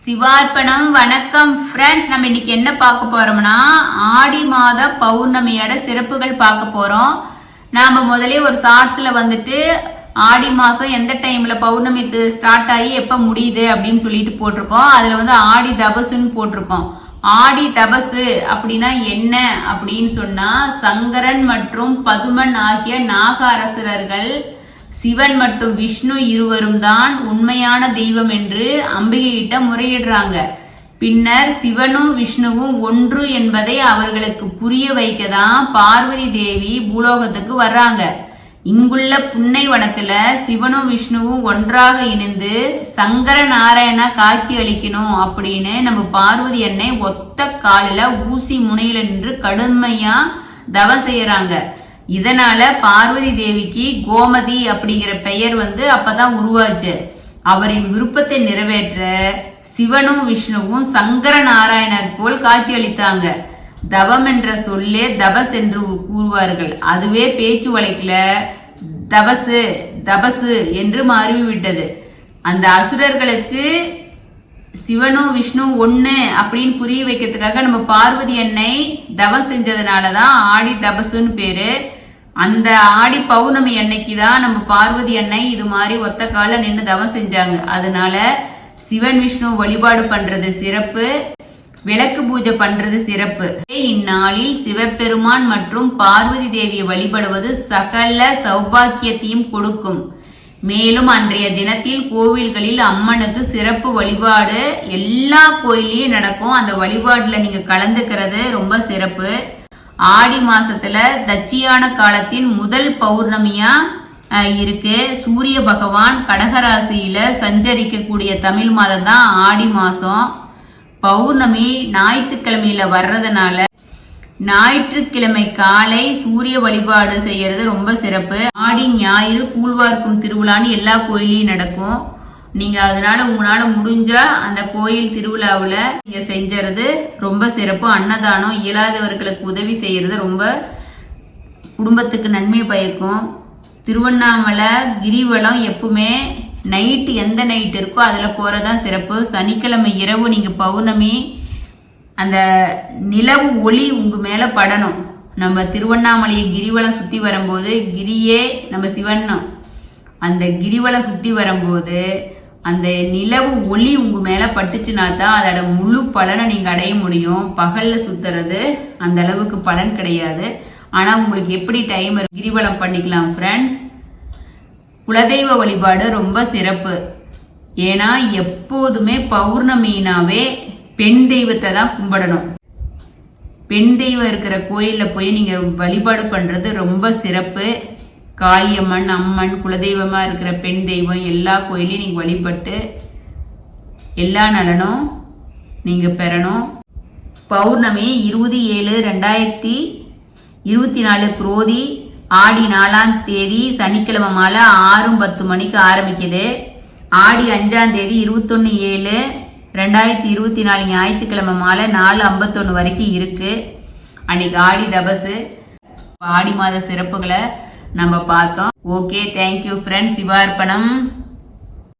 சிவார்ப்பணம். வணக்கம் ஃப்ரெண்ட்ஸ். நம்ம இன்னைக்கு என்ன பார்க்க போறோம்னா ஆடி மாத பௌர்ணமியோட சிறப்புகள் பார்க்க போறோம். நாம முதலே ஒரு ஷார்ட்ஸ்ல வந்துட்டு ஆடி மாசம் எந்த டைம்ல பௌர்ணமி ஸ்டார்ட் ஆகி எப்ப முடியுது அப்படின்னு சொல்லிட்டு போட்டிருக்கோம். அதுல வந்து ஆடி தபசுன்னு போட்டிருக்கோம். ஆடி தபசு அப்படின்னா என்ன அப்படின்னு சொன்னா, சங்கரன் மற்றும் பதுமன் ஆகிய நாக அரசர்கள் சிவன் மற்றும் விஷ்ணு இருவரும் தான் உண்மையான தெய்வம் என்று அம்பிகை கிட்ட முறையிடுறாங்க. பின்னர் சிவனும் விஷ்ணுவும் ஒன்று என்பதை அவர்களுக்கு புரிய வைக்கதான் பார்வதி தேவி பூலோகத்துக்கு வர்றாங்க. இங்குள்ள புன்னை வனத்துல சிவனும் விஷ்ணுவும் ஒன்றாக இணைந்து சங்கர நாராயணா காட்சி அளிக்கணும் அப்படின்னு நம்ம பார்வதி அன்னை ஒத்த காலில ஊசி முனையில நின்று கடுமையா தவம் செய்யறாங்க. இதனால பார்வதி தேவிக்கு கோமதி அப்படிங்கிற பெயர் வந்து அப்பதான் உருவாச்சு. அவரின் விருப்பத்தை நிறைவேற்ற சிவனும் விஷ்ணுவும் சங்கர நாராயணர் போல் காட்சி அளித்தாங்க. தவம் என்ற சொல்லே தபஸ் என்று கூறுவார்கள். அதுவே பேச்சு வழக்கில தபசு தபசு என்று மாறிவிட்டது. அந்த அசுரர்களுக்கு சிவனும் விஷ்ணு ஒண்ணு அப்படின்னு புரிய வைக்கிறதுக்காக நம்ம பார்வதி அன்னை தவம் செஞ்சதுனாலதான் ஆடி தபசுன்னு பேரு. அந்த ஆடி பௌர்ணமி அன்னைக்கு தான் நம்ம பார்வதி அன்னை இது மாதிரி ஒத்த கால நின்று தவம் செஞ்சாங்க. அதனால சிவன் விஷ்ணு வழிபாடு பண்றது சிறப்பு, விளக்கு பூஜை பண்றது சிறப்பு. இந்நாளில் சிவபெருமான் மற்றும் பார்வதி தேவியை வழிபடுவது சகல சௌபாக்கியத்தையும் கொடுக்கும். மேலும் அன்றைய தினத்தில் கோவில்களில் அம்மனுக்கு சிறப்பு வழிபாடு எல்லா கோயிலையும் நடக்கும். அந்த வழிபாடுல நீங்க கலந்துக்கிறது ரொம்ப சிறப்பு. ஆடி மாசத்துல தட்சியான காலத்தின் முதல் பௌர்ணமியா இருக்கு. சூரிய பகவான் கடகராசியில சஞ்சரிக்க கூடிய தமிழ் மாதம் தான் ஆடி மாசம். பௌர்ணமி ஞாயிற்றுக்கிழமையில வர்றதுனால ஞாயிற்றுக்கிழமை காலை சூரிய வழிபாடு செய்யறது ரொம்ப சிறப்பு. ஆடி ஞாயிறு கூழ்வார்க்கும் திருவிழான்னு எல்லா கோயிலையும் நடக்கும். நீங்க அதனால உங்களால முடிஞ்சா அந்த கோயில் திருவிழாவுல நீங்க செஞ்சறது ரொம்ப சிறப்பு. அன்னதானம், இயலாதவர்களுக்கு உதவி செய்யறது ரொம்ப குடும்பத்துக்கு நன்மை பயக்கும். திருவண்ணாமலை கிரிவலம் எப்பவுமே நைட்டு எந்த நைட் இருக்கோ அதுல போறதான் சிறப்பு. சனிக்கிழமை இரவு நீங்க பௌர்ணமி அந்த நிலவு ஒளி உங்க மேல படணும். நம்ம திருவண்ணாமலையை கிரிவலம் சுத்தி வரும்போது கிரியே நம்ம சிவன், அந்த கிரிவலம் சுத்தி வரும்போது அந்த நிலவு ஒளி உங்க மேல பட்டுச்சுனா தான் அதோட முழு பலனை நீங்க அடைய முடியும். பகல்ல சுத்துறது அந்த அளவுக்கு பலன் கிடையாது. ஆனா உங்களுக்கு எப்படி டைம் கிரிவலம் பண்ணிக்கலாம் ஃப்ரெண்ட்ஸ். குலதெய்வ வழிபாடு ரொம்ப சிறப்பு. ஏன்னா எப்போதுமே பௌர்ணமினாவே பெண் தெய்வத்தை தான் கும்பிடணும். பெண் தெய்வம் இருக்கிற கோயில்ல போய் நீங்க வழிபாடு பண்றது ரொம்ப சிறப்பு. காளியம்மன், அம்மன், குலதெய்வமா இருக்கிற பெண் தெய்வம் எல்லா கோயிலையும் நீங்க வழிபட்டு எல்லா நலனும் நீங்க பெறணும். பௌர்ணமி 20/7/2024 குரோதி ஆடி 4ஆம் தேதி சனிக்கிழமை மாலை 6:10 மணிக்கு ஆரம்பிக்குது. ஆடி 5ஆம் தேதி 21/7/2024 ஞாயிற்றுக்கிழமை மாலை 4:51 வரைக்கும் இருக்கு. அன்னைக்கு ஆடி தபசு. ஆடி மாத சிறப்புகளை நம்ம பார்த்தோம். Okay, thank you friends. சிவார்ப்பணம்.